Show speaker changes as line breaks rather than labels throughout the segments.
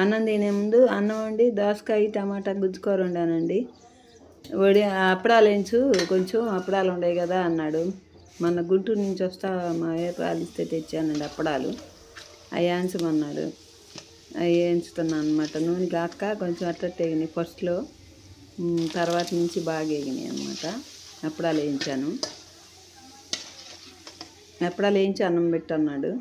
అన్నం తినే ముందు అన్నం వండి దోసకాయ టమాటా గుజ్జుకూర వండానండి. అప్పడాలు వేయించు, కొంచెం అప్పడాలు ఉండేవి కదా అన్నాడు. మొన్న గుంటూరు నుంచి వస్తా మా రాలిస్తే తెచ్చానండి అప్పడాలు. అవి వేయించమన్నాడు. అవి వేయించుతున్నాను అనమాట. నూనె కాక కొంచెం అట్ట ఎగినాయి ఫస్ట్లో, తర్వాత నుంచి బాగా ఎగినాయి అనమాట. అప్పడాలు వేయించాను. అప్పడాలు వేయించి అన్నం పెట్టన్నాడు.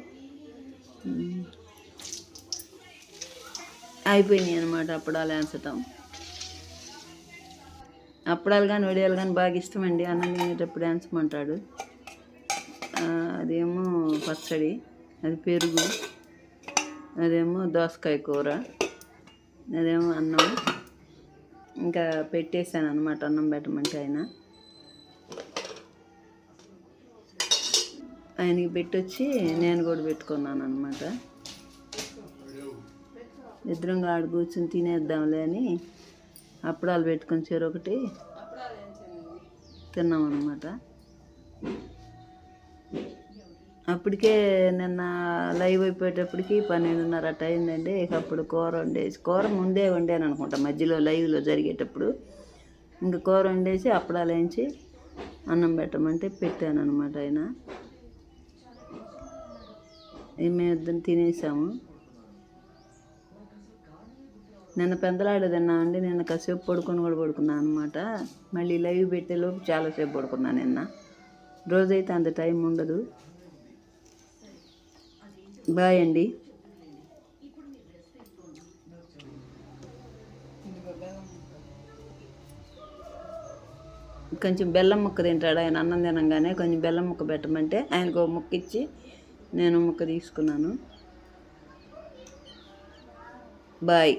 అయిపోయినాయి అనమాట అప్పడాలు వేయించటం. అప్పడాలు కానీ వడియాలు కానీ బాగా ఇష్టమండి. అన్నం తినేటప్పుడు వేయించమంటాడు. అదేమో పచ్చడి, అది పెరుగు, అదేమో దోసకాయ కూర, అదేమో అన్నం. ఇంకా పెట్టేశాను అనమాట అన్నం పెట్టమంటే ఆయనకి పెట్టొచ్చి నేను కూడా పెట్టుకున్నాను అనమాట. ఇద్దరం ఆడ కూర్చొని తినేద్దాంలే అని అప్పడాలు పెట్టుకొని చెరొకటి తిన్నాం అనమాట. అప్పటికే నిన్న లైవ్ అయిపోయేటప్పటికి 12:30 అట్ట అయిందండి. ఇక అప్పుడు కూర ముందే వండాను అనుకుంటా, మధ్యలో లైవ్లో జరిగేటప్పుడు. ఇంకా కూర వండేసి అప్పడాలు వేయించి అన్నం పెట్టమంటే పెట్టాను అనమాట. మేమిద్దరం తినేసాము. నిన్న పెందలాడ తిన్నామండి. నిన్న కాసేపు పడుకున్నాను అనమాట. మళ్ళీ లైవ్ పెట్టేలోపు చాలాసేపు పడుకున్నాను నిన్న. రోజైతే అంత టైం ఉండదు. బాయ్ అండి. కొంచెం బెల్లం ముక్క తింటాడు ఆయన. అన్నం తినంగానే కొంచెం బెల్లం ముక్క పెట్టమంటే ఆయనకు ఒక ముక్క ఇచ్చి నేను ముక్క తీసుకున్నాను. బాయ్.